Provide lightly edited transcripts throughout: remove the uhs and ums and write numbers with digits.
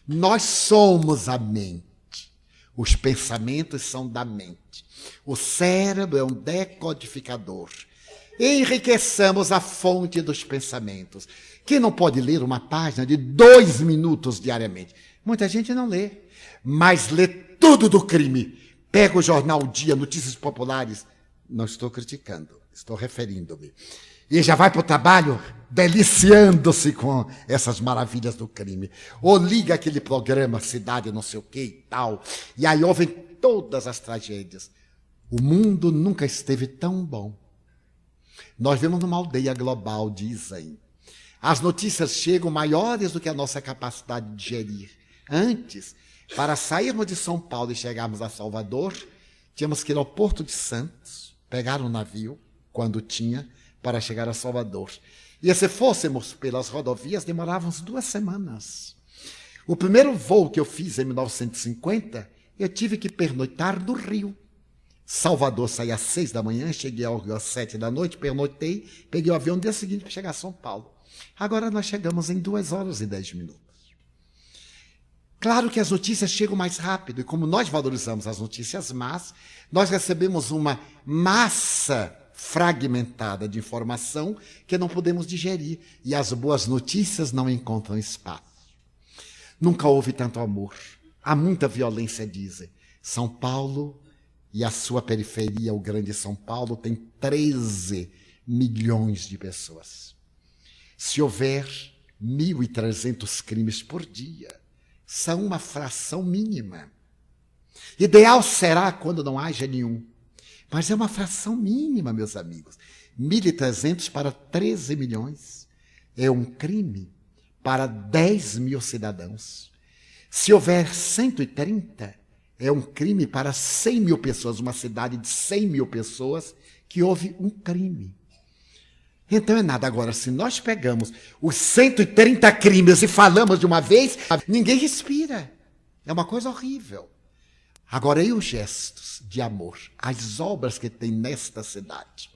Nós somos a mente. Os pensamentos são da mente. O cérebro é um decodificador. Enriqueçamos a fonte dos pensamentos. Quem não pode ler uma página de 2 minutos diariamente? Muita gente não lê, mas lê tudo do crime. Pega o jornal O Dia, notícias populares. Não estou criticando, estou referindo-me. E já vai para o trabalho deliciando-se com essas maravilhas do crime. Ou liga aquele programa Cidade não sei o que e tal. E aí ouvem todas as tragédias. O mundo nunca esteve tão bom. Nós vivemos numa aldeia global, dizem. As notícias chegam maiores do que a nossa capacidade de digerir. Antes, para sairmos de São Paulo e chegarmos a Salvador, tínhamos que ir ao Porto de Santos, pegar um navio, quando tinha, para chegar a Salvador. E se fôssemos pelas rodovias, demorávamos 2 semanas. O primeiro voo que eu fiz em 1950, eu tive que pernoitar no Rio. Salvador saí às 6 da manhã, cheguei ao Rio às 7 da noite, pernoitei, peguei o avião no dia seguinte para chegar a São Paulo. Agora nós chegamos em 2 horas e 10 minutos. Claro que as notícias chegam mais rápido, e como nós valorizamos as notícias más, nós recebemos uma massa fragmentada de informação que não podemos digerir, e as boas notícias não encontram espaço. Nunca houve tanto amor. Há muita violência, dizem. São Paulo e a sua periferia, o grande São Paulo, tem 13 milhões de pessoas. Se houver 1.300 crimes por dia, são uma fração mínima. Ideal será quando não haja nenhum. Mas é uma fração mínima, meus amigos. 1.300 para 13 milhões. É um crime para 10 mil cidadãos. Se houver 130, é um crime para 100 mil pessoas. Uma cidade de 100 mil pessoas que houve um crime. Então é nada. Agora, se nós pegamos os 130 crimes e falamos de uma vez, ninguém respira. É uma coisa horrível. Agora, e os gestos de amor? As obras que tem nesta cidade,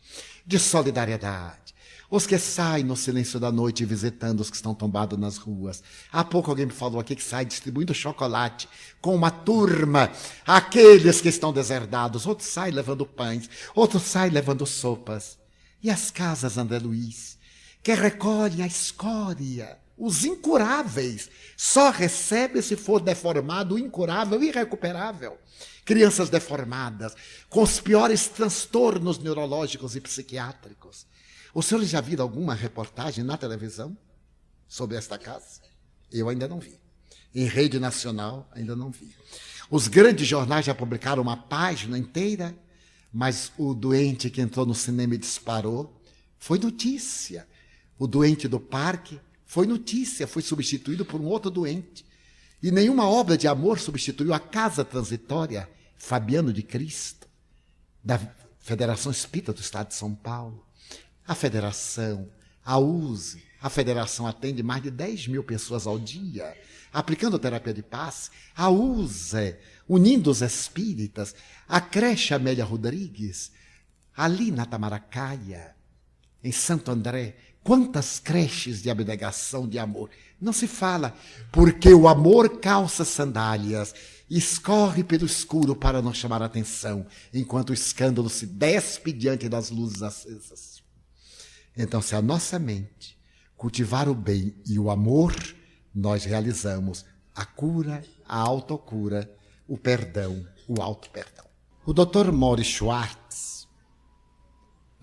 de solidariedade. Os que saem no silêncio da noite visitando os que estão tombados nas ruas. Há pouco alguém me falou aqui que sai distribuindo chocolate com uma turma, aqueles que estão deserdados. Outros saem levando pães, outros saem levando sopas. E as casas André Luiz, que recolhem a escória, os incuráveis, só recebe se for deformado, incurável, irrecuperável. Crianças deformadas, com os piores transtornos neurológicos e psiquiátricos. Os senhores já viram alguma reportagem na televisão sobre esta casa? Eu ainda não vi. Em rede nacional, ainda não vi. Os grandes jornais já publicaram uma página inteira, mas o doente que entrou no cinema e disparou foi notícia. O doente do parque foi notícia, foi substituído por um outro doente. E nenhuma obra de amor substituiu a Casa Transitória Fabiano de Cristo, da Federação Espírita do Estado de São Paulo. A Federação, a USE, a Federação atende mais de 10 mil pessoas ao dia, aplicando terapia de passe. A USE, unindo os espíritas, a creche Amélia Rodrigues, ali na Tamaracaia, em Santo André, quantas creches de abnegação, de amor. Não se fala, porque o amor calça sandálias, escorre pelo escuro para não chamar a atenção, enquanto o escândalo se despe diante das luzes acesas. Então, se a nossa mente cultivar o bem e o amor, nós realizamos a cura, a autocura, o perdão, o auto-perdão. O Dr. Maurice Schwartz,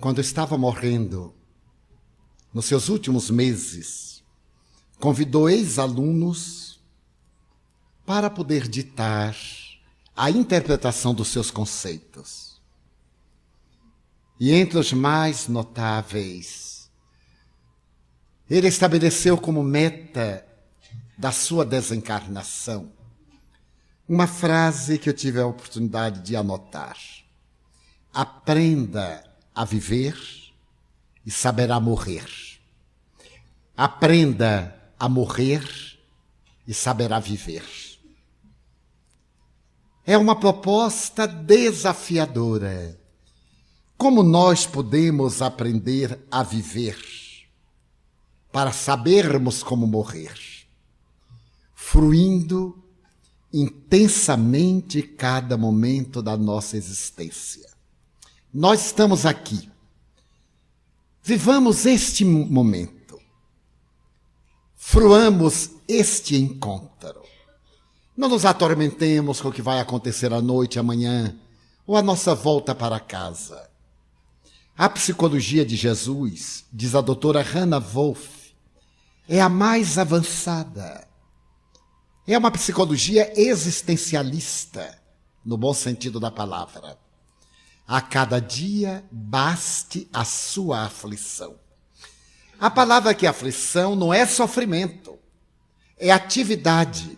quando estava morrendo, nos seus últimos meses, convidou ex-alunos para poder ditar a interpretação dos seus conceitos. E entre os mais notáveis, ele estabeleceu como meta da sua desencarnação uma frase que eu tive a oportunidade de anotar. Aprenda a viver e saberá morrer. Aprenda a morrer e saberá viver. É uma proposta desafiadora. Como nós podemos aprender a viver para sabermos como morrer? fruindo intensamente cada momento da nossa existência. Nós estamos aqui. Vivamos este momento. Fruamos este encontro. Não nos atormentemos com o que vai acontecer à noite, amanhã, ou a nossa volta para casa. A psicologia de Jesus, diz a doutora Hannah Wolff, é a mais avançada. É uma psicologia existencialista, no bom sentido da palavra. A cada dia baste a sua aflição. A palavra que é aflição não é sofrimento, é atividade.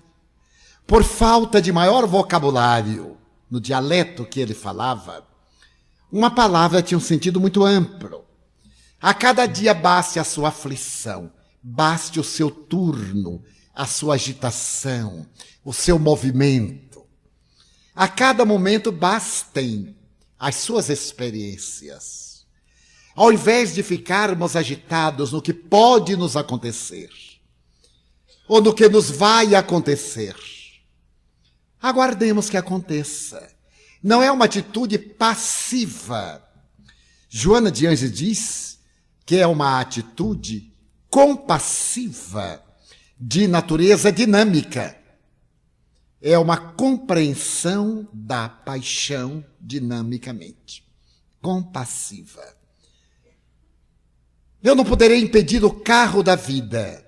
Por falta de maior vocabulário no dialeto que ele falava, uma palavra tinha um sentido muito amplo. A cada dia baste a sua aflição, baste o seu turno, a sua agitação, o seu movimento. A cada momento bastem as suas experiências. Ao invés de ficarmos agitados no que pode nos acontecer, ou no que nos vai acontecer, aguardemos que aconteça. Não é uma atitude passiva. Joana de Anjos diz que é uma atitude compassiva, de natureza dinâmica. É uma compreensão da paixão dinamicamente. Compassiva. Eu não poderei impedir o carro da vida.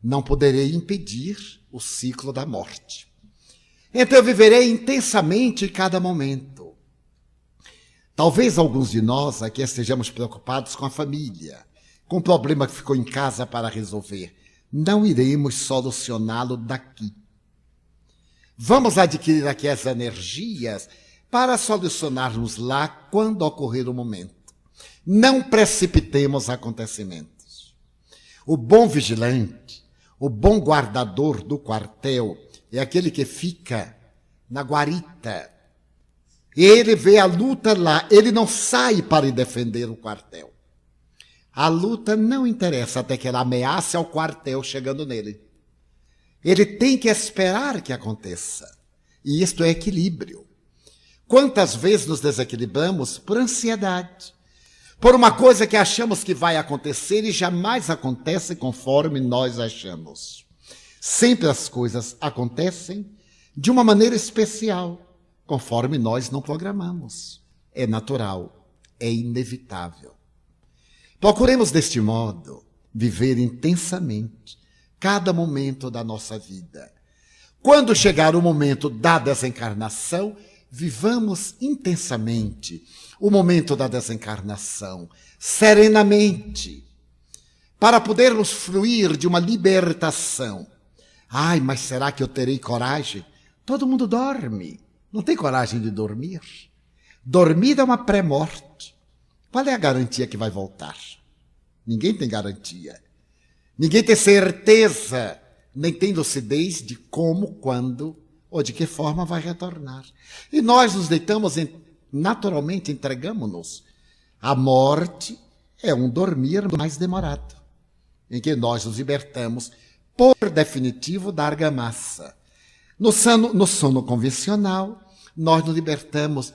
Não poderei impedir o ciclo da morte. Então eu viverei intensamente cada momento. Talvez alguns de nós aqui estejamos preocupados com a família, com o problema que ficou em casa para resolver. Não iremos solucioná-lo daqui. Vamos adquirir aqui as energias para solucionarmos lá quando ocorrer o momento. Não precipitemos acontecimentos. O bom vigilante, o bom guardador do quartel, é aquele que fica na guarita. Ele vê a luta lá, ele não sai para ir defender o quartel. A luta não interessa até que ela ameace ao quartel chegando nele. Ele tem que esperar que aconteça. E isto é equilíbrio. Quantas vezes nos desequilibramos por ansiedade, por uma coisa que achamos que vai acontecer e jamais acontece conforme nós achamos. Sempre as coisas acontecem de uma maneira especial, conforme nós não programamos. É natural, é inevitável. Procuremos deste modo viver intensamente cada momento da nossa vida. Quando chegar o momento da desencarnação, vivamos intensamente o momento da desencarnação, serenamente, para podermos fruir de uma libertação. Ai, mas será que eu terei coragem? Todo mundo dorme, não tem coragem de dormir. Dormir é uma pré-morte. Qual é a garantia que vai voltar? Ninguém tem garantia. Ninguém tem certeza, nem tem lucidez de como, quando ou de que forma vai retornar. E nós nos deitamos, naturalmente entregamos-nos. A morte é um dormir mais demorado, em que nós nos libertamos, por definitivo, da argamassa. No sono convencional, nós nos libertamos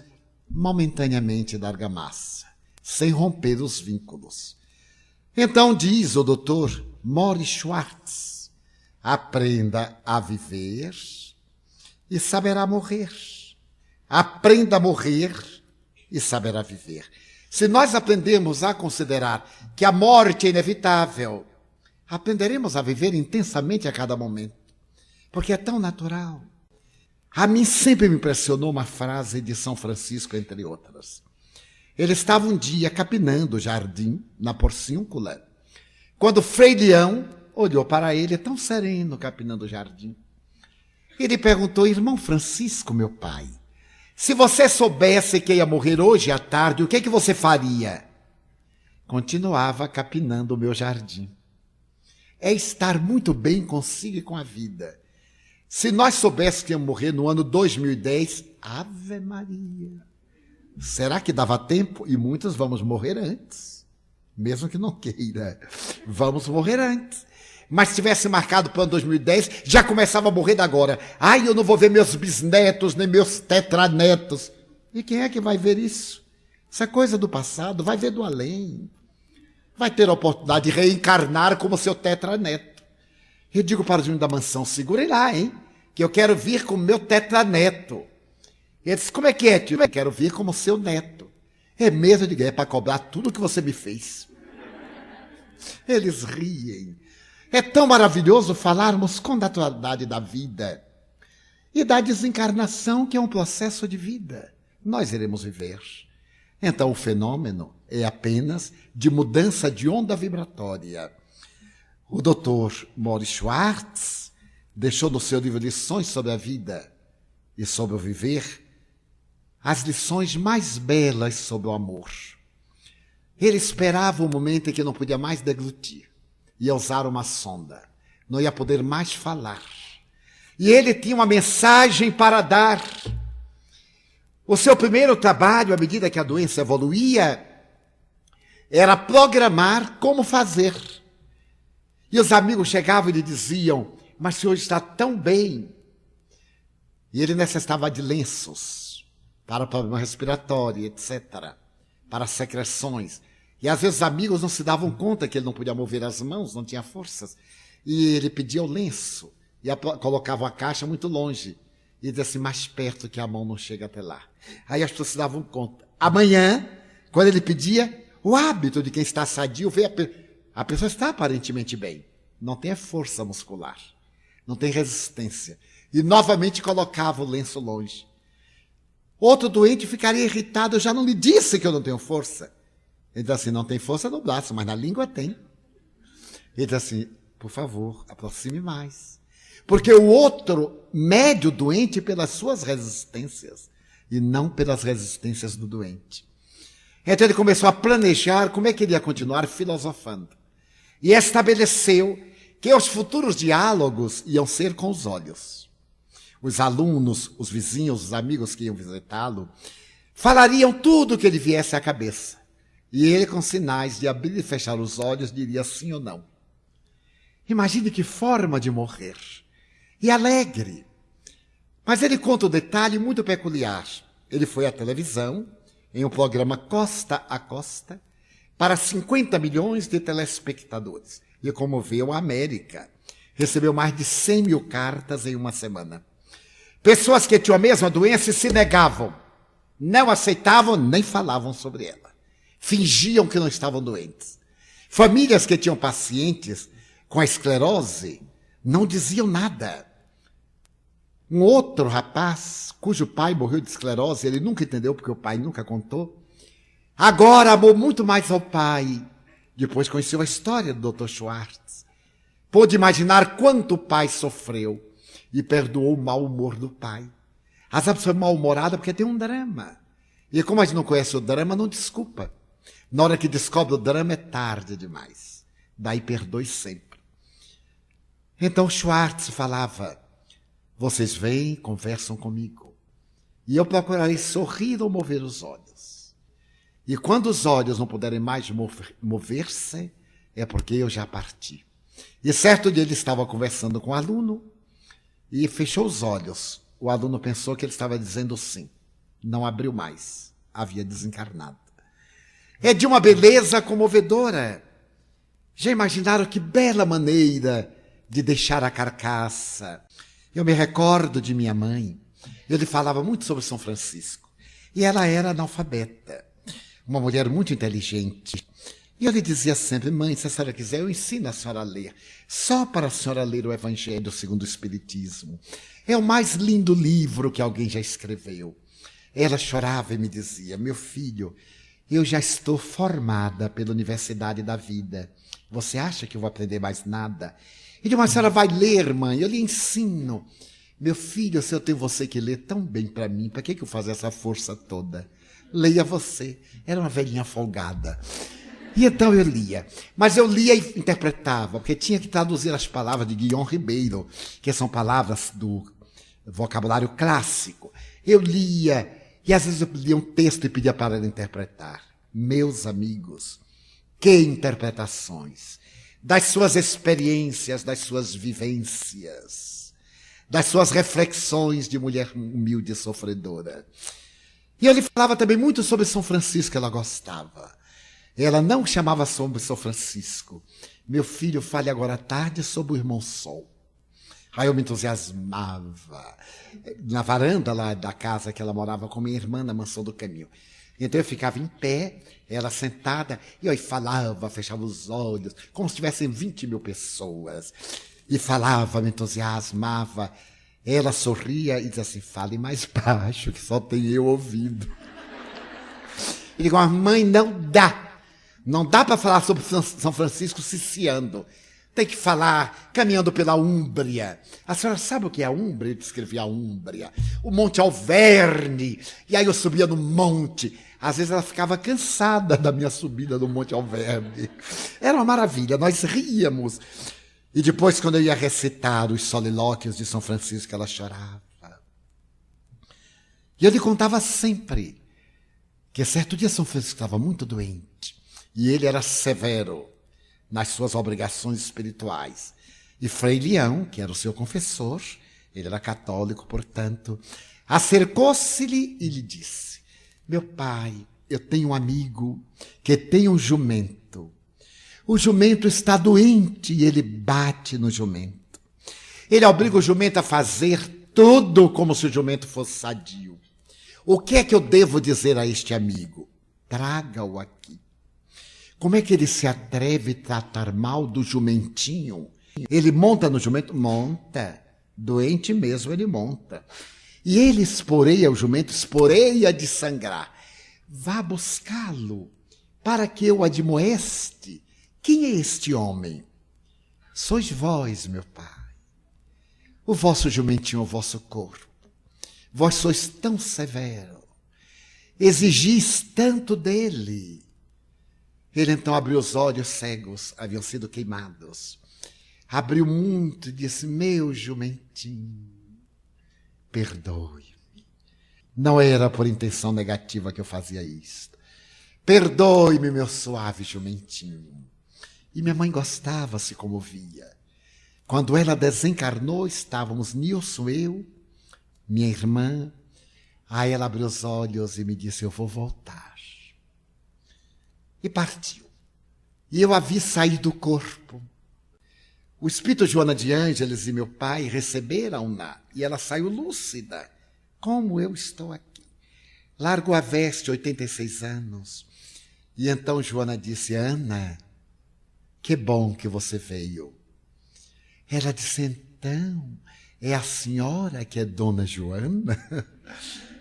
momentaneamente da argamassa, sem romper os vínculos. Então diz o doutor Morris Schwartz, aprenda a viver e saberá morrer. Aprenda a morrer e saberá viver. Se nós aprendemos a considerar que a morte é inevitável, aprenderemos a viver intensamente a cada momento, porque é tão natural. A mim sempre me impressionou uma frase de São Francisco, entre outras. Ele estava um dia capinando o jardim, na Porciúncula, quando Frei Leão olhou para ele, tão sereno, capinando o jardim. Ele perguntou: irmão Francisco, meu pai, se você soubesse que ia morrer hoje à tarde, o que você faria? Continuava capinando o meu jardim. É estar muito bem consigo e com a vida. Se nós soubéssemos que ia morrer no ano 2010, Ave Maria, será que dava tempo? E muitos vamos morrer antes, mesmo que não queira. Vamos morrer antes. Mas se tivesse marcado para o ano 2010, já começava a morrer da agora. Ai, eu não vou ver meus bisnetos, nem meus tetranetos. E quem é que vai ver isso? Isso é coisa do passado, vai ver do além. Vai ter a oportunidade de reencarnar como seu tetraneto. Eu digo para os meninos da mansão, segurem lá, hein? Que eu quero vir como meu tetraneto. Ele disse, como é que é, tio? Eu quero vir como seu neto. É mesmo, de para cobrar tudo o que você me fez. Eles riem. É tão maravilhoso falarmos com naturalidade da vida e da desencarnação, que é um processo de vida. Nós iremos viver. Então o fenômeno é apenas de mudança de onda vibratória. O Dr. Maurice Schwartz deixou no seu livro Lições sobre a Vida e sobre o Viver as lições mais belas sobre o amor. Ele esperava o momento em que não podia mais deglutir. Ia usar uma sonda. Não ia poder mais falar. E ele tinha uma mensagem para dar. O seu primeiro trabalho, à medida que a doença evoluía, era programar como fazer. E os amigos chegavam e lhe diziam, mas o senhor está tão bem. E ele necessitava de lenços para problema respiratório, etc., para secreções. E às vezes os amigos não se davam conta que ele não podia mover as mãos, não tinha forças. E ele pedia o lenço e colocava a caixa muito longe. E dizia assim, mais perto que a mão não chega até lá. Aí as pessoas se davam conta. Amanhã, quando ele pedia, o hábito de quem está sadio, a pessoa está aparentemente bem. Não tem força muscular. Não tem resistência. E novamente colocava o lenço longe. Outro doente ficaria irritado, eu já não lhe disse que eu não tenho força. Ele diz assim, não tem força no braço, mas na língua tem. Ele diz assim, por favor, aproxime mais. Porque o outro mede o doente pelas suas resistências e não pelas resistências do doente. Então ele começou a planejar como é que ele ia continuar filosofando. E estabeleceu que os futuros diálogos iam ser com os olhos. Os alunos, os vizinhos, os amigos que iam visitá-lo, falariam tudo o que lhe viesse à cabeça. E ele, com sinais de abrir e fechar os olhos, diria sim ou não. Imagine que forma de morrer. E alegre. Mas ele conta um detalhe muito peculiar. Ele foi à televisão, em um programa Costa a Costa, para 50 milhões de telespectadores. E comoveu a América. Recebeu mais de 100 mil cartas em uma semana. Pessoas que tinham a mesma doença se negavam. Não aceitavam, nem falavam sobre ela. Fingiam que não estavam doentes. Famílias que tinham pacientes com a esclerose não diziam nada. Um outro rapaz, cujo pai morreu de esclerose, ele nunca entendeu porque o pai nunca contou, agora amou muito mais ao pai. Depois conheceu a história do Dr. Schwartz. Pôde imaginar quanto o pai sofreu e perdoou o mau humor do pai. As pessoas mal-humoradas porque tem um drama. E como a gente não conhece o drama, não desculpa. Na hora que descobre o drama é tarde demais. Daí perdoe sempre. Então Schwartz falava, vocês vêm, conversam comigo. E eu procurarei sorrir ou mover os olhos. E quando os olhos não puderem mais mover-se, é porque eu já parti. E certo dia ele estava conversando com o aluno e fechou os olhos. O aluno pensou que ele estava dizendo sim. Não abriu mais. Havia desencarnado. É de uma beleza comovedora. Já imaginaram que bela maneira de deixar a carcaça? Eu me recordo de minha mãe. Eu lhe falava muito sobre São Francisco. E ela era analfabeta. Uma mulher muito inteligente. E eu lhe dizia sempre, mãe, se a senhora quiser, eu ensino a senhora a ler. Só para a senhora ler o Evangelho segundo o Espiritismo. É o mais lindo livro que alguém já escreveu. Ela chorava e me dizia, meu filho, eu já estou formada pela Universidade da Vida. Você acha que eu vou aprender mais nada? E mas a senhora vai ler, mãe, eu lhe ensino. Meu filho, se eu tenho você que ler tão bem para mim, para que eu fazer essa força toda? Leia você. Era uma velhinha folgada. E então eu lia. Mas eu lia e interpretava, porque tinha que traduzir as palavras de Guilherme Ribeiro, que são palavras do vocabulário clássico. Eu lia, e às vezes eu lia um texto e pedia para ela interpretar. Meus amigos, que interpretações! das suas experiências, das suas vivências, das suas reflexões de mulher humilde e sofredora. E ele falava também muito sobre São Francisco, ela gostava. Ela não chamava sobre São Francisco. Meu filho, fale agora à tarde sobre o irmão Sol. Aí eu me entusiasmava. Na varanda lá da casa que ela morava com minha irmã, na Mansão do Caminho. Então eu ficava em pé, ela sentada, e eu falava, fechava os olhos, como se tivessem 20 mil pessoas. E falava, me entusiasmava. Ela sorria e dizia assim, fale mais baixo, que só tem eu ouvindo. E digo, mas mãe, não dá. Não dá para falar sobre São Francisco ciciando. Tem que falar caminhando pela Úmbria. A senhora sabe o que é a Úmbria? Eu descrevi a Úmbria. O Monte Alverne. E aí eu subia no monte. Às vezes ela ficava cansada da minha subida no Monte Alverne. Era uma maravilha, nós ríamos. E depois, quando eu ia recitar os solilóquios de São Francisco, ela chorava. E eu lhe contava sempre que certo dia São Francisco estava muito doente. E ele era severo nas suas obrigações espirituais. E Frei Leão, que era o seu confessor, ele era católico, portanto, acercou-se-lhe e lhe disse, meu pai, eu tenho um amigo que tem um jumento. O jumento está doente e ele bate no jumento. Ele obriga o jumento a fazer tudo como se o jumento fosse sadio. O que é que eu devo dizer a este amigo? Traga-o aqui. Como é que ele se atreve a tratar mal do jumentinho? Ele monta no jumento? Monta. Doente mesmo ele monta. E ele esporeia o jumento, esporeia de sangrar. Vá buscá-lo, para que eu admoeste. Quem é este homem? Sois vós, meu pai. O vosso jumentinho, o vosso corpo. Vós sois tão severo. Exigis tanto dele. Ele então abriu os olhos cegos, haviam sido queimados. Abriu muito e disse, meu jumentinho, perdoe-me. Não era por intenção negativa que eu fazia isto. Perdoe-me, meu suave jumentinho. E minha mãe gostava, se comovia. Quando ela desencarnou, estávamos Nilson, eu, minha irmã. Aí ela abriu os olhos e me disse, eu vou voltar. E partiu. E eu a vi sair do corpo. O espírito Joana de Ângeles e meu pai receberam-na, e ela saiu lúcida, como eu estou aqui. Largou a veste, 86 anos. E então Joana disse, Ana, que bom que você veio. Ela disse, então, é a senhora que é Dona Joana?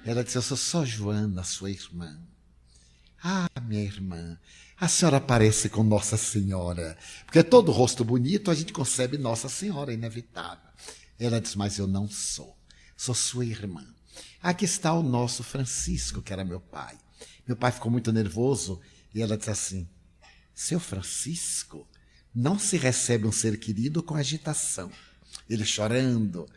Ela disse, eu sou só Joana, sua irmã. Ah, minha irmã, a senhora parece com Nossa Senhora, porque todo rosto bonito a gente concebe Nossa Senhora, inevitável. Ela disse, mas eu não sou sua irmã. Aqui está o nosso Francisco, que era meu pai. Meu pai ficou muito nervoso e ela disse assim, seu Francisco, não se recebe um ser querido com agitação. Ele chorando.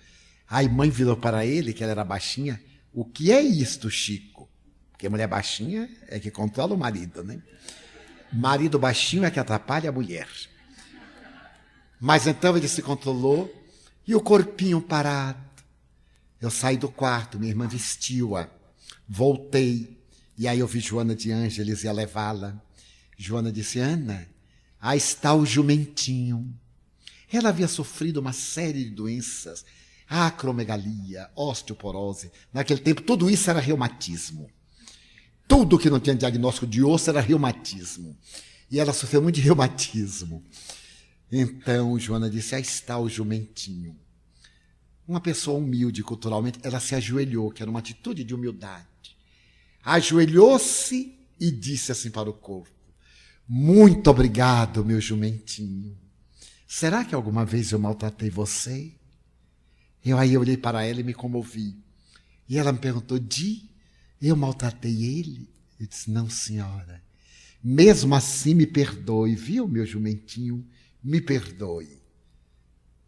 Aí mãe virou para ele, que ela era baixinha, o que é isto, Chico? Porque mulher baixinha é que controla o marido, né? Marido baixinho é que atrapalha a mulher. Mas então ele se controlou e o corpinho parado. Eu saí do quarto, minha irmã vestiu-a. Voltei e aí eu vi Joana de Ângeles ia levá-la. Joana disse, Ana, aí está o jumentinho. Ela havia sofrido uma série de doenças, acromegalia, osteoporose. Naquele tempo tudo isso era reumatismo. Tudo que não tinha diagnóstico de osso era reumatismo. E ela sofreu muito de reumatismo. Então, Joana disse, aí está o jumentinho. Uma pessoa humilde culturalmente, ela se ajoelhou, que era uma atitude de humildade. Ajoelhou-se e disse assim para o corpo, muito obrigado, meu jumentinho. Será que alguma vez eu maltratei você? Aí eu olhei para ela e me comovi. E ela me perguntou, eu maltratei ele? Eu disse, não, senhora. Mesmo assim, me perdoe, viu, meu jumentinho? Me perdoe.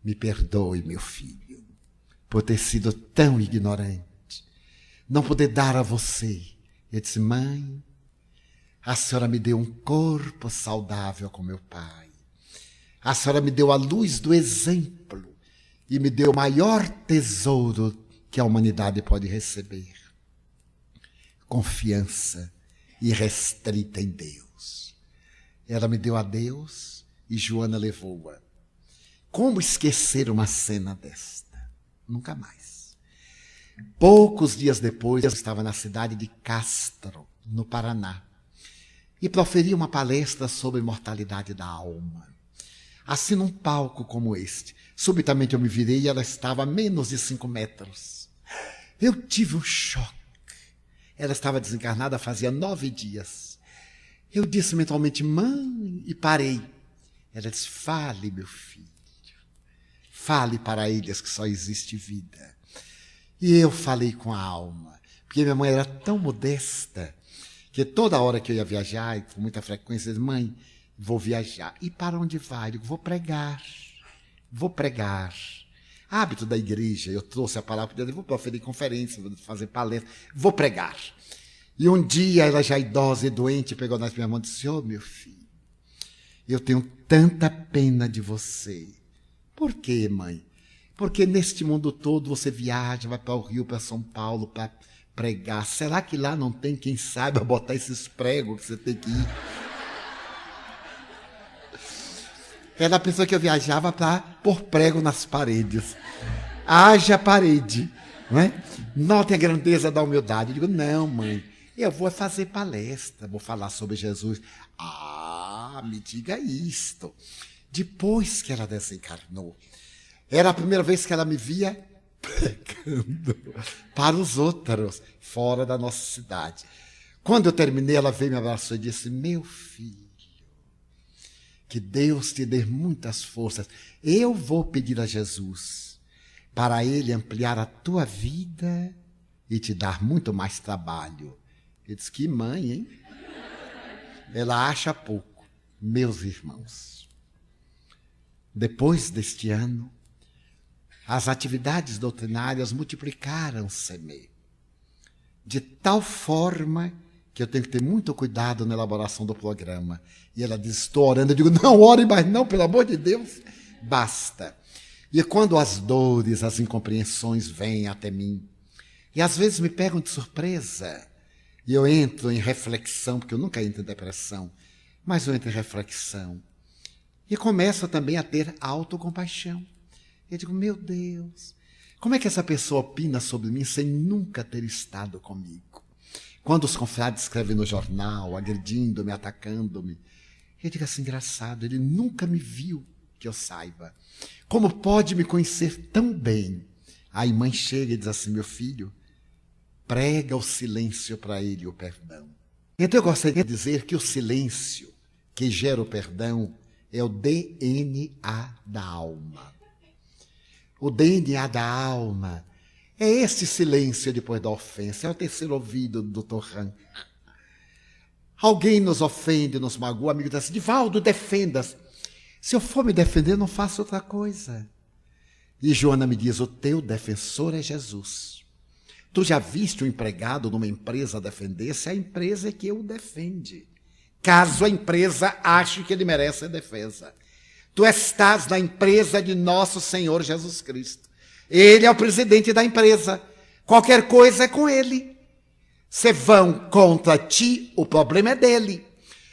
Me perdoe, meu filho, por ter sido tão ignorante. Não poder dar a você. Eu disse, mãe, a senhora me deu um corpo saudável com meu pai. A senhora me deu a luz do exemplo e me deu o maior tesouro que a humanidade pode receber. Confiança irrestrita em Deus. Ela me deu a Deus e Joana levou-a. Como esquecer uma cena desta? Nunca mais. Poucos dias depois, eu estava na cidade de Castro, no Paraná, e proferi uma palestra sobre imortalidade da alma. Assim, num palco como este, subitamente eu me virei e ela estava a menos de 5 metros. Eu tive um choque. Ela estava desencarnada fazia 9 dias. Eu disse mentalmente, mãe, e parei. Ela disse, fale, meu filho. Fale para eles que só existe vida. E eu falei com a alma, porque minha mãe era tão modesta, que toda hora que eu ia viajar, e com muita frequência, eu disse, mãe, vou viajar. E para onde vai? Eu digo, vou pregar. Vou pregar. Hábito da igreja, eu trouxe a palavra de Deus, vou proferir conferência, vou fazer palestra, vou pregar. E um dia, ela já idosa e doente, pegou nas minhas mãos e disse, ô meu filho, eu tenho tanta pena de você. Por quê, mãe? Porque neste mundo todo você viaja, vai para o Rio, para São Paulo, para pregar. Será que lá não tem quem saiba botar esses pregos que você tem que ir? Ela pensou que eu viajava para pôr prego nas paredes. Haja parede, não é? Notem a grandeza da humildade. Eu digo, não, mãe, eu vou fazer palestra, vou falar sobre Jesus. Ah, me diga isto. Depois que ela desencarnou, era a primeira vez que ela me via pregando para os outros, fora da nossa cidade. Quando eu terminei, ela veio, me abraçou e disse, meu filho, que Deus te dê muitas forças. Eu vou pedir a Jesus para Ele ampliar a tua vida e te dar muito mais trabalho. Eu disse, que mãe, hein? Ela acha pouco. Meus irmãos, depois deste ano, as atividades doutrinárias multiplicaram-se-me, de tal forma que eu tenho que ter muito cuidado na elaboração do programa. E ela diz, estou orando. Eu digo, não ore mais não, pelo amor de Deus, basta. E quando as dores, as incompreensões vêm até mim, e às vezes me pegam de surpresa, e eu entro em reflexão, porque eu nunca entro em depressão, mas eu entro em reflexão, e começo também a ter autocompaixão. Eu digo, meu Deus, como é que essa pessoa opina sobre mim sem nunca ter estado comigo? Quando os confrades escrevem no jornal, agredindo-me, atacando-me, eu digo assim, engraçado, ele nunca me viu, que eu saiba. Como pode me conhecer tão bem? Aí mãe chega e diz assim, meu filho, prega o silêncio para ele, o perdão. Então eu gostaria de dizer que o silêncio que gera o perdão é o DNA da alma. O DNA da alma é esse silêncio depois da ofensa, é o terceiro ouvido do Dr. Han. Alguém nos ofende, nos magoa, o amigo diz assim, Divaldo, defenda-se. Se eu for me defender, não faço outra coisa. E Joana me diz, o teu defensor é Jesus. Tu já viste um empregado numa empresa defender-se? A empresa é que o defende. Caso a empresa ache que ele merece a defesa. Tu estás na empresa de nosso Senhor Jesus Cristo. Ele é o presidente da empresa. Qualquer coisa é com ele. Se vão contra ti, o problema é dele.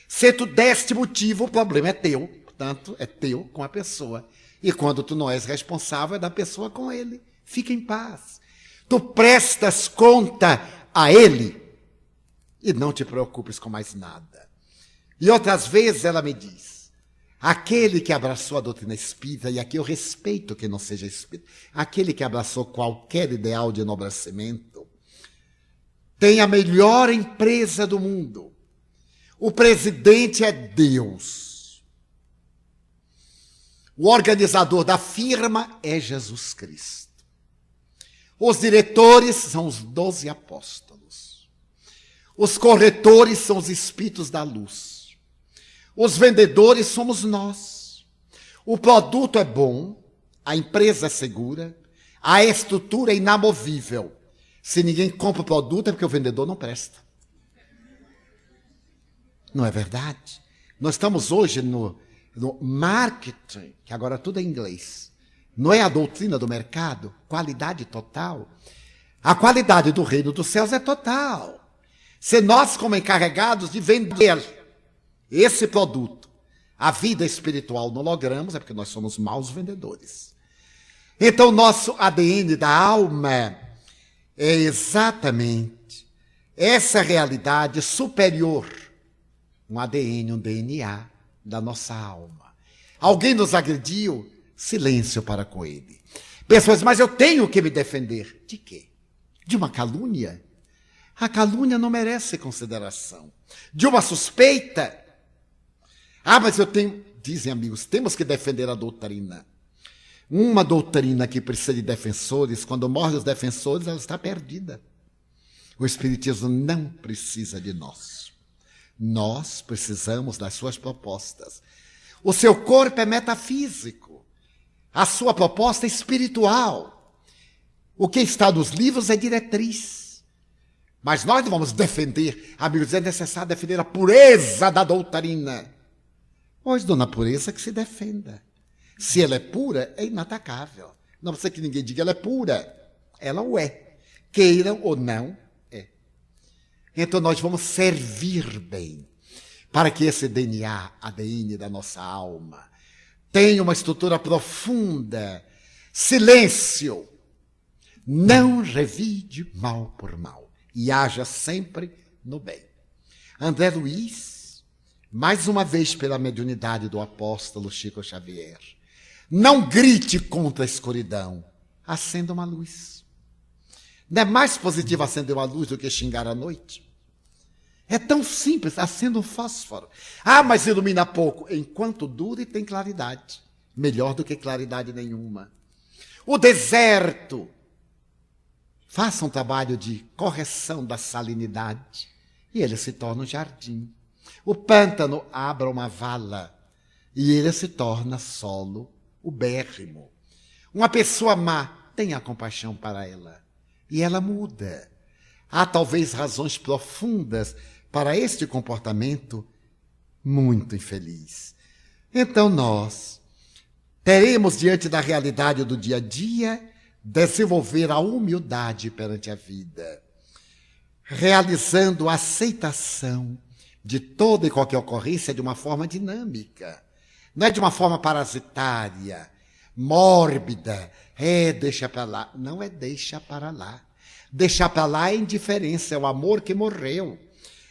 Se tu deste motivo, o problema é teu. Portanto, é teu com a pessoa. E quando tu não és responsável, é da pessoa com ele. Fica em paz. Tu prestas conta a ele e não te preocupes com mais nada. E outras vezes ela me diz, aquele que abraçou a doutrina espírita, e aqui eu respeito que não seja espírita, aquele que abraçou qualquer ideal de enobrecimento, tem a melhor empresa do mundo. O presidente é Deus. O organizador da firma é Jesus Cristo. Os diretores são os 12 apóstolos. Os corretores são os espíritos da luz. Os vendedores somos nós. O produto é bom, a empresa é segura, a estrutura é inamovível. Se ninguém compra o produto é porque o vendedor não presta. Não é verdade? Nós estamos hoje no marketing, que agora tudo é inglês, não é a doutrina do mercado, qualidade total. A qualidade do reino dos céus é total. Se nós, como encarregados de vender esse produto, a vida espiritual não logramos, é porque nós somos maus vendedores. Então, nosso ADN da alma é exatamente essa realidade superior, um ADN, um DNA da nossa alma. Alguém nos agrediu, silêncio para com ele. Pessoas, mas eu tenho que me defender. De quê? De uma calúnia? A calúnia não merece consideração. De uma suspeita? Ah, mas eu tenho... Dizem amigos, temos que defender a doutrina. Uma doutrina que precisa de defensores, quando morrem os defensores, ela está perdida. O Espiritismo não precisa de nós. Nós precisamos das suas propostas. O seu corpo é metafísico. A sua proposta é espiritual. O que está nos livros é diretriz. Mas nós não vamos defender, amigos, é necessário defender a pureza da doutrina. Pois, dona Pureza, que se defenda. Se ela é pura, é inatacável. Não precisa que ninguém diga ela é pura. Ela o é. Queiram ou não, é. Então nós vamos servir bem para que esse DNA, ADN da nossa alma, tenha uma estrutura profunda. Silêncio. Não revide mal por mal. E haja sempre no bem. André Luiz, mais uma vez pela mediunidade do apóstolo Chico Xavier, não grite contra a escuridão, acenda uma luz. Não é mais positivo acender uma luz do que xingar à noite? É tão simples, acenda um fósforo. Ah, mas ilumina pouco. Enquanto dura e tem claridade. Melhor do que claridade nenhuma. O deserto. Faça um trabalho de correção da salinidade e ele se torna um jardim. O pântano, abra uma vala e ele se torna solo ubérrimo. Uma pessoa má, tenha compaixão para ela e ela muda. Há talvez razões profundas para este comportamento muito infeliz. Então nós teremos diante da realidade do dia a dia desenvolver a humildade perante a vida, realizando a aceitação de toda e qualquer ocorrência de uma forma dinâmica, não é de uma forma parasitária, mórbida, deixa para lá. Não é deixa para lá. Deixar para lá é indiferença, é o amor que morreu.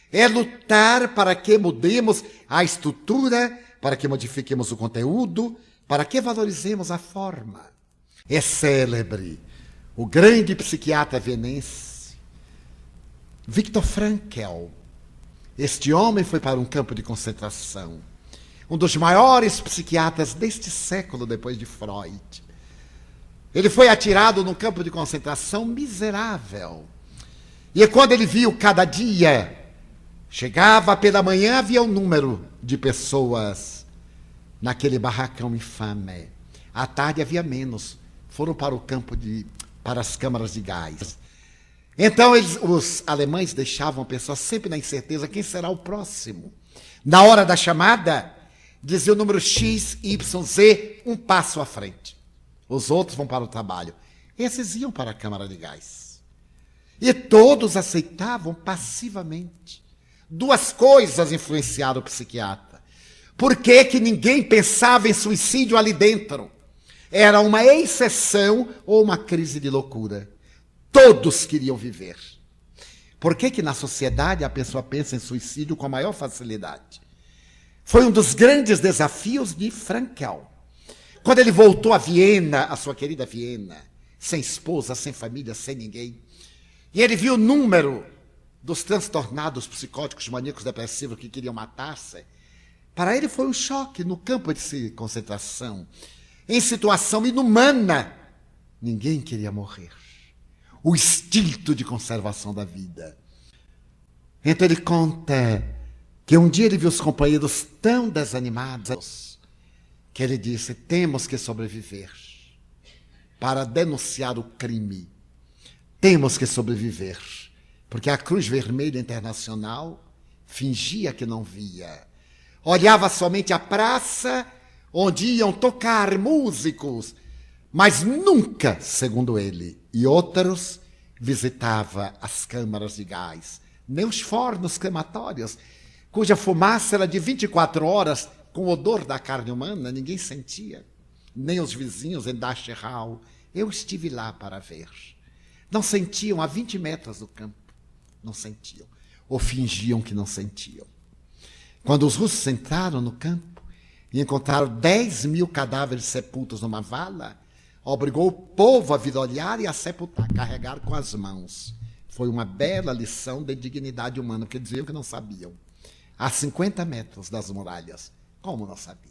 É lutar para que mudemos a estrutura, para que modifiquemos o conteúdo, para que valorizemos a forma. É célebre o grande psiquiatra vienense, Viktor Frankl. Este homem foi para um campo de concentração. Um dos maiores psiquiatras deste século, depois de Freud. Ele foi atirado num campo de concentração miserável. E quando ele viu cada dia, chegava pela manhã, havia um número de pessoas naquele barracão infame. À tarde havia menos. Foram para o campo para as câmaras de gás. Então os alemães deixavam a pessoa sempre na incerteza, quem será o próximo? Na hora da chamada, dizia o número X, Y, Z, um passo à frente. Os outros vão para o trabalho. Esses iam para a câmara de gás. E todos aceitavam passivamente. Duas coisas influenciaram o psiquiatra. Por que que ninguém pensava em suicídio ali dentro? Era uma exceção ou uma crise de loucura. Todos queriam viver. Por que que na sociedade a pessoa pensa em suicídio com a maior facilidade? Foi um dos grandes desafios de Frankl. Quando ele voltou a Viena, a sua querida Viena, sem esposa, sem família, sem ninguém, e ele viu o número dos transtornados psicóticos, maníacos, depressivos que queriam matar-se, para ele foi um choque no campo de concentração, em situação inumana. Ninguém queria morrer. O instinto de conservação da vida. Então ele conta que um dia ele viu os companheiros tão desanimados que ele disse, temos que sobreviver para denunciar o crime. Temos que sobreviver, porque a Cruz Vermelha Internacional fingia que não via. Olhava somente a praça onde iam tocar músicos, mas nunca, segundo ele e outros, visitava as câmaras de gás, nem os fornos crematórios, cuja fumaça era de 24 horas, com o odor da carne humana, ninguém sentia, nem os vizinhos em Dachau. Eu estive lá para ver. Não sentiam a 20 metros do campo, não sentiam, ou fingiam que não sentiam. Quando os russos entraram no campo e encontraram 10.000 cadáveres sepultos numa vala, obrigou o povo a vir olhar e a sepultar, carregar com as mãos. Foi uma bela lição de dignidade humana, porque diziam que não sabiam. A 50 metros das muralhas, como não sabia?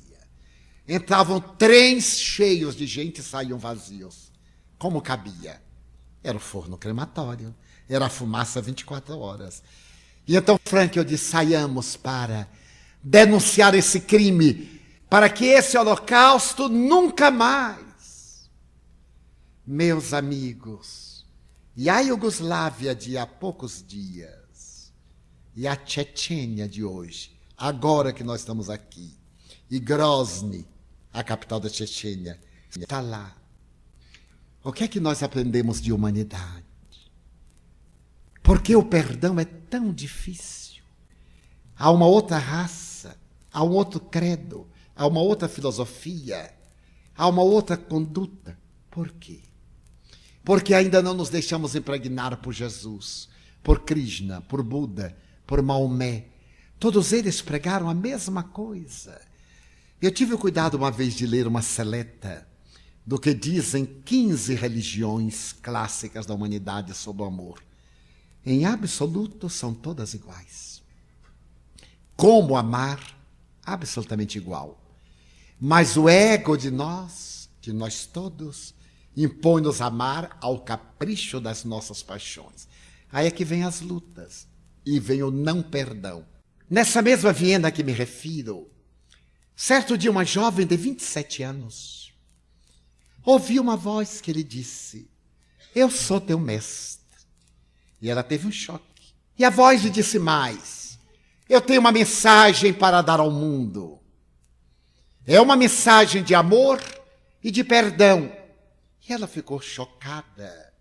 Entravam trens cheios de gente e saíam vazios. Como cabia? Era o forno crematório, era a fumaça 24 horas. E então Frankl disse, saiamos para denunciar esse crime, para que esse holocausto nunca mais. Meus amigos, e a Iugoslávia de há poucos dias, e a Chechênia de hoje, agora que nós estamos aqui, e Grozny, a capital da Chechênia, está lá. O que é que nós aprendemos de humanidade? Porque o perdão é tão difícil. Há uma outra raça, há um outro credo, há uma outra filosofia, há uma outra conduta. Por quê? Porque ainda não nos deixamos impregnar por Jesus, por Krishna, por Buda, por Maomé. Todos eles pregaram a mesma coisa. Eu tive o cuidado uma vez de ler uma seleta do que dizem 15 religiões clássicas da humanidade sobre o amor. Em absoluto, são todas iguais. Como amar? Absolutamente igual. Mas o ego de nós todos, impõe-nos amar ao capricho das nossas paixões. Aí é que vem as lutas e vem o não perdão. Nessa mesma Viena a que me refiro, certo dia uma jovem de 27 anos ouviu uma voz que lhe disse, eu sou teu mestre. E ela teve um choque. E a voz lhe disse mais, eu tenho uma mensagem para dar ao mundo. É uma mensagem de amor e de perdão. E ela ficou chocada.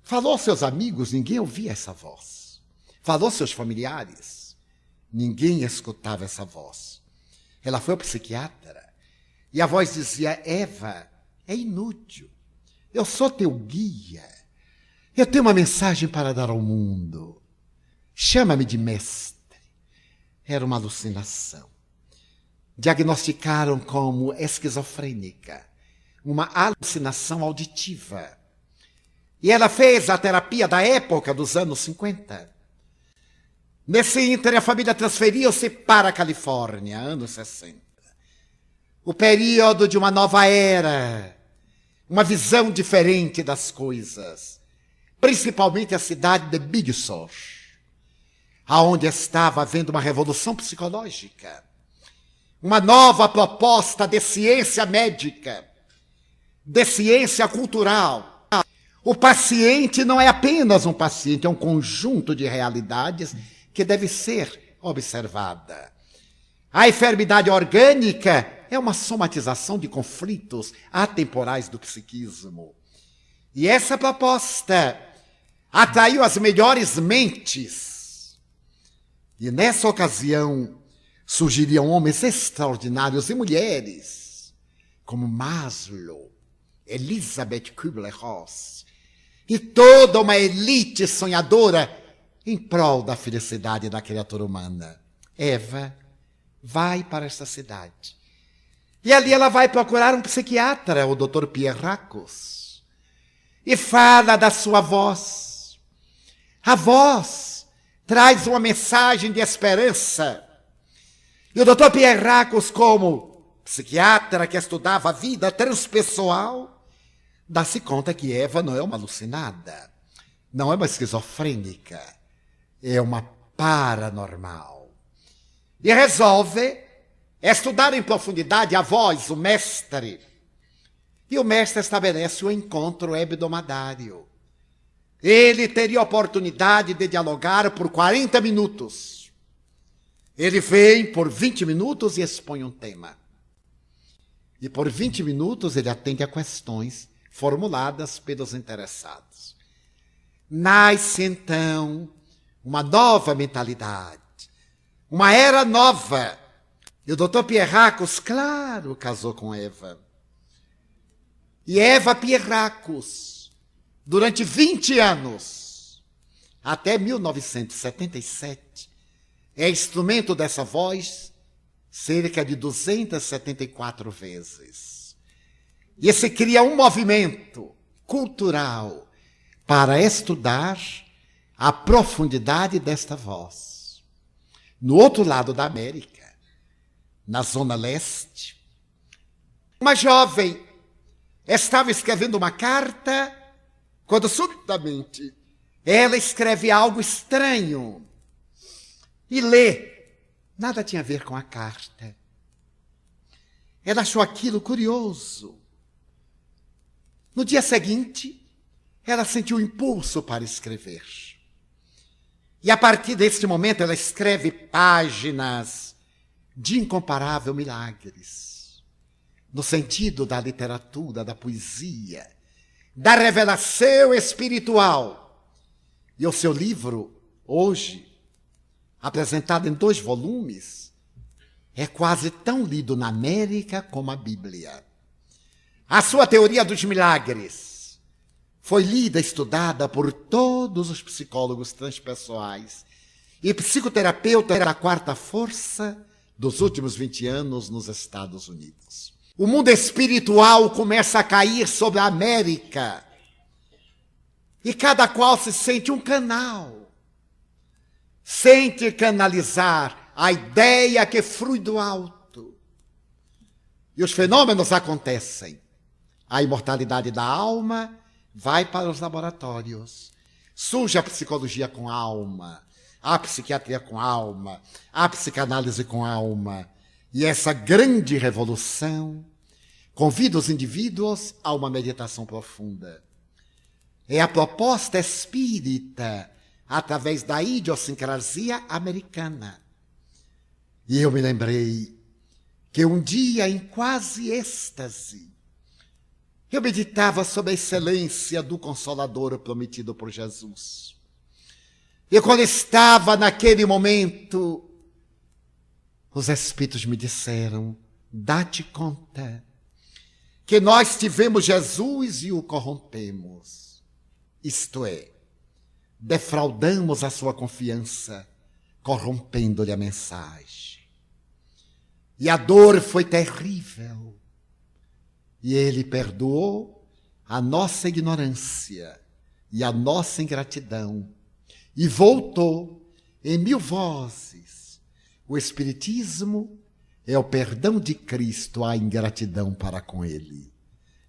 Falou aos seus amigos, ninguém ouvia essa voz. Falou aos seus familiares, ninguém escutava essa voz. Ela foi ao psiquiatra e a voz dizia, Eva, é inútil. Eu sou teu guia. Eu tenho uma mensagem para dar ao mundo. Chama-me de mestre. Era uma alucinação. Diagnosticaram como esquizofrênica, uma alucinação auditiva. E ela fez a terapia da época dos anos 50. Nesse ínter, a família transferiu-se para a Califórnia, anos 60. O período de uma nova era, uma visão diferente das coisas, principalmente a cidade de Big Sur, aonde estava havendo uma revolução psicológica, uma nova proposta de ciência médica, de ciência cultural. O paciente não é apenas um paciente, é um conjunto de realidades que deve ser observada. A enfermidade orgânica é uma somatização de conflitos atemporais do psiquismo. E essa proposta atraiu as melhores mentes. E nessa ocasião surgiriam homens extraordinários e mulheres, como Maslow, Elizabeth Kübler-Ross, e toda uma elite sonhadora em prol da felicidade da criatura humana. Eva vai para esta cidade. E ali ela vai procurar um psiquiatra, o Dr. Pierre Racos, e fala da sua voz. A voz traz uma mensagem de esperança. E o Dr. Pierre Racos, como psiquiatra que estudava a vida transpessoal, dá-se conta que Eva não é uma alucinada, não é uma esquizofrênica, é uma paranormal. E resolve estudar em profundidade a voz, o mestre. E o mestre estabelece o encontro hebdomadário. Ele teria a oportunidade de dialogar por 40 minutos. Ele vem por 20 minutos e expõe um tema. E por 20 minutos ele atende a questões formuladas pelos interessados. Nasce então uma nova mentalidade, uma era nova. E o Dr. Pierracos, claro, casou com Eva. E Eva Pierracos, durante 20 anos, até 1977, é instrumento dessa voz cerca de 274 vezes. E se cria um movimento cultural para estudar a profundidade desta voz. No outro lado da América, na Zona Leste, uma jovem estava escrevendo uma carta quando subitamente ela escreve algo estranho e lê. Nada tinha a ver com a carta. Ela achou aquilo curioso. No dia seguinte, ela sentiu um impulso para escrever. E a partir deste momento, ela escreve páginas de incomparável milagres, no sentido da literatura, da poesia, da revelação espiritual. E o seu livro, hoje, apresentado em 2 volumes, é quase tão lido na América como a Bíblia. A sua teoria dos milagres foi lida, estudada por todos os psicólogos transpessoais e psicoterapeutas da quarta força dos últimos 20 anos nos Estados Unidos. O mundo espiritual começa a cair sobre a América e cada qual se sente um canal. Sente canalizar a ideia que flui do alto. E os fenômenos acontecem. A imortalidade da alma vai para os laboratórios. Surge a psicologia com alma, a psiquiatria com alma, a psicanálise com alma. E essa grande revolução convida os indivíduos a uma meditação profunda. É a proposta espírita através da idiosincrasia americana. E eu me lembrei que um dia, em quase êxtase, eu meditava sobre a excelência do Consolador prometido por Jesus. E quando estava naquele momento, os Espíritos me disseram, dá-te conta que nós tivemos Jesus e o corrompemos. Isto é, defraudamos a sua confiança, corrompendo-lhe a mensagem. E a dor foi terrível. E ele perdoou a nossa ignorância e a nossa ingratidão. E voltou em 1000 vozes. O Espiritismo é o perdão de Cristo à ingratidão para com ele.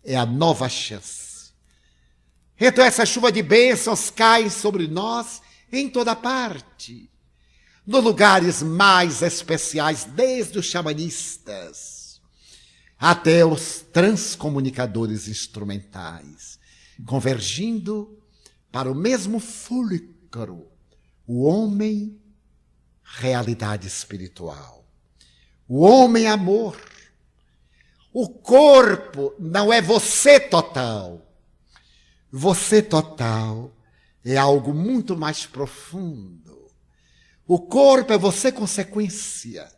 É a nova chance. Então essa chuva de bênçãos cai sobre nós em toda parte. Nos lugares mais especiais, desde os xamanistas até os transcomunicadores instrumentais, convergindo para o mesmo fulcro, o homem, realidade espiritual. O homem, amor. O corpo não é você total. Você total é algo muito mais profundo. O corpo é você consequência.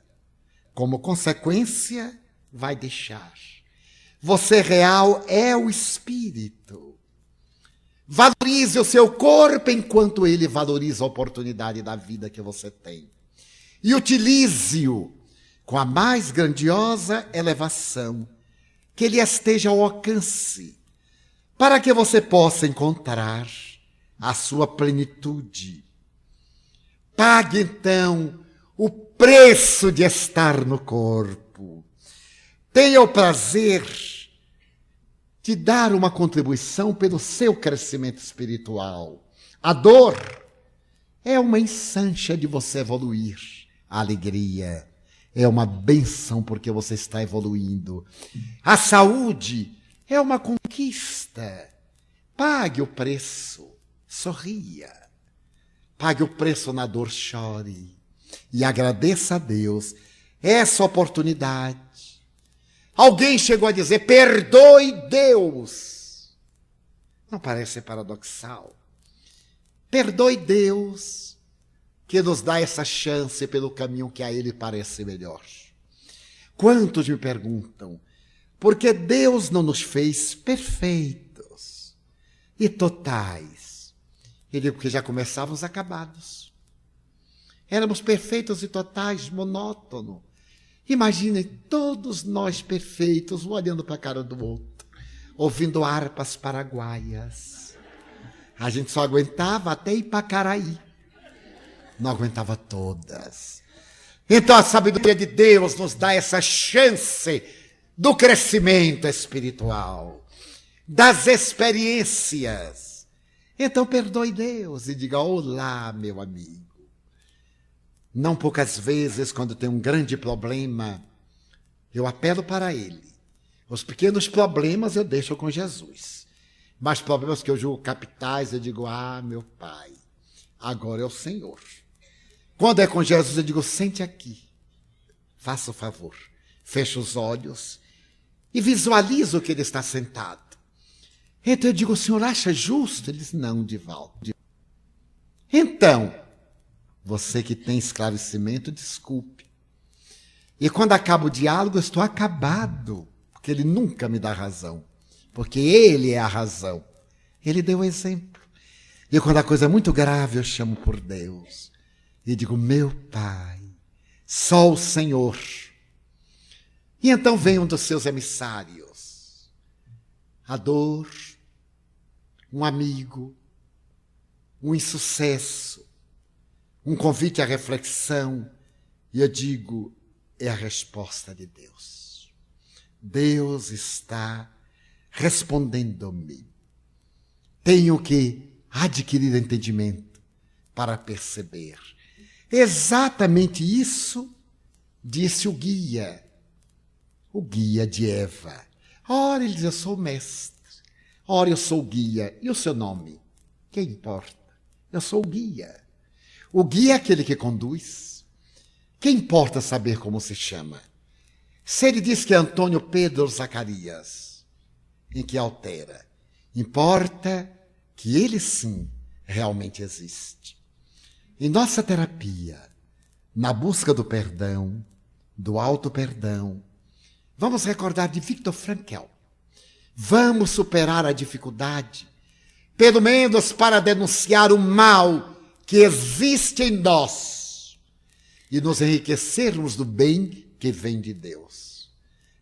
Como consequência, vai deixar. Você real é o espírito. Valorize o seu corpo enquanto ele valoriza a oportunidade da vida que você tem. E utilize-o com a mais grandiosa elevação que ele esteja ao alcance, para que você possa encontrar a sua plenitude. Pague, então, o preço de estar no corpo. Tenha o prazer de dar uma contribuição pelo seu crescimento espiritual. A dor é uma ensancha de você evoluir. A alegria é uma bênção porque você está evoluindo. A saúde é uma conquista. Pague o preço, sorria. Pague o preço na dor, chore. E agradeça a Deus essa oportunidade Alguém chegou a dizer, perdoe Deus. Não parece paradoxal? Perdoe Deus, que nos dá essa chance pelo caminho que a Ele parece melhor. Quantos me perguntam, por que Deus não nos fez perfeitos e totais? Eu digo que já começávamos acabados. Éramos perfeitos e totais, monótono. Imaginem todos nós perfeitos, um olhando para a cara do outro, ouvindo harpas paraguaias. A gente só aguentava até Ipacaraí. Não aguentava todas. Então a sabedoria de Deus nos dá essa chance do crescimento espiritual, das experiências. Então perdoe Deus e diga, olá, meu amigo. Não poucas vezes, quando tem um grande problema, eu apelo para Ele. Os pequenos problemas eu deixo com Jesus. Mas problemas que eu julgo capitais, eu digo, meu Pai, agora é o Senhor. Quando é com Jesus, eu digo, sente aqui. Faça o favor. Feche os olhos e visualiza o que Ele está sentado. Então eu digo, o senhor acha justo? Ele diz, não, Divaldo. Então, você que tem esclarecimento, desculpe. E quando acaba o diálogo, eu estou acabado, porque ele nunca me dá razão, porque ele é a razão. Ele deu o exemplo. E quando a coisa é muito grave, eu chamo por Deus e digo, meu Pai, só o Senhor. E então vem um dos seus emissários, a dor, um amigo, um insucesso, um convite à reflexão, e eu digo, é a resposta de Deus. Deus está respondendo-me. Tenho que adquirir entendimento para perceber. Exatamente isso disse o guia de Eva. Ora, ele diz, eu sou o mestre. Ora, eu sou o guia. E o seu nome? Quem importa? Eu sou o guia. O guia é aquele que conduz. Quem importa saber como se chama? Se ele diz que é Antônio Pedro Zacarias, em que altera? Importa que ele sim realmente existe. Em nossa terapia, na busca do perdão, do auto-perdão, vamos recordar de Viktor Frankl. Vamos superar a dificuldade, pelo menos para denunciar o mal que existe em nós e nos enriquecermos do bem que vem de Deus,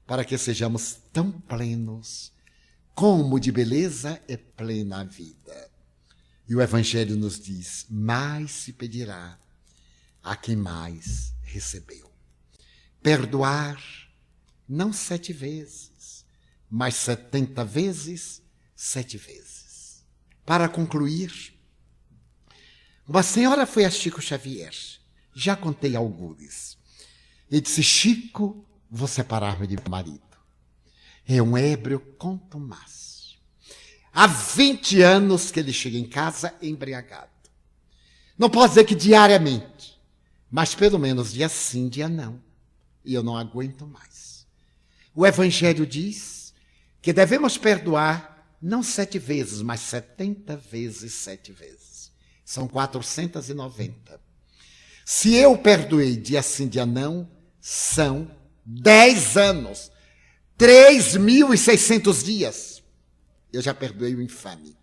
para que sejamos tão plenos como de beleza é plena a vida. E o Evangelho nos diz, mais se pedirá a quem mais recebeu. Perdoar não 7 vezes, mas 70 vezes, 7 vezes. Para concluir, uma senhora foi a Chico Xavier, já contei algures, e disse, Chico, vou separar-me de meu marido. É um ébrio contumaz. Há 20 anos que ele chega em casa embriagado. Não posso dizer que diariamente, mas pelo menos dia sim, dia não. E eu não aguento mais. O Evangelho diz que devemos perdoar não 7 vezes, mas 70 vezes 7 vezes. São 490. Se eu perdoei dia sim, dia não, são 10 anos. 3.600 dias. Eu já perdoei o infame.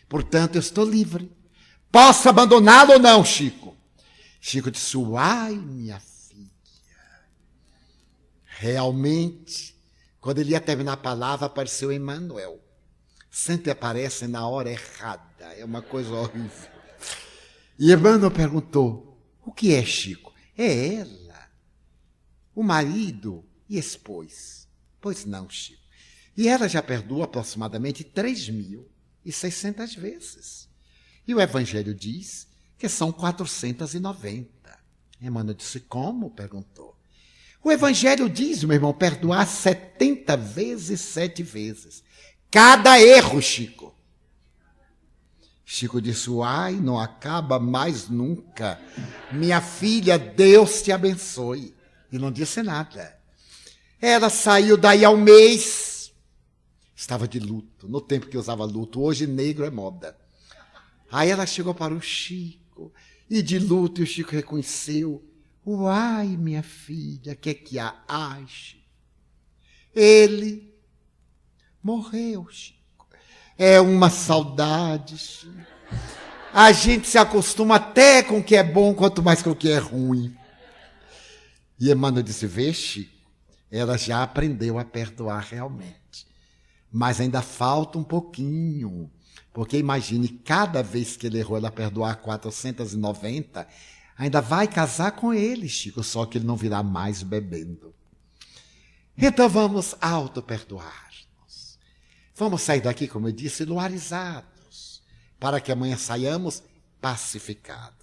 Portanto, eu estou livre. Posso abandoná-lo ou não, Chico? Chico disse, uai, minha filha. Realmente, quando ele ia terminar a palavra, apareceu Emmanuel. Sempre aparece na hora errada. É uma coisa horrível. E Emmanuel perguntou, o que é, Chico? É ela. O marido e expôs. Pois não, Chico. E ela já perdoou aproximadamente 3.600 vezes. E o Evangelho diz que são 490. Emmanuel disse, como? Perguntou. O Evangelho diz, meu irmão, perdoar 70 vezes, 7 vezes. Cada erro, Chico. Chico disse, uai, não acaba mais nunca. Minha filha, Deus te abençoe. E não disse nada. Ela saiu daí ao mês. Estava de luto, no tempo que usava luto. Hoje negro é moda. Aí ela chegou para o Chico, e de luto, e o Chico reconheceu. Uai, minha filha, que há? Ai, Chico. Ele morreu, Chico. É uma saudade, Chico. A gente se acostuma até com o que é bom, quanto mais com o que é ruim. E Emmanuel disse, vê, Chico, ela já aprendeu a perdoar realmente. Mas ainda falta um pouquinho. Porque imagine, cada vez que ele errou, ela perdoar 490, ainda vai casar com ele, Chico, só que ele não virá mais bebendo. Então vamos auto-perdoar-nos. Vamos sair daqui, como eu disse, luarizados, para que amanhã saiamos pacificados.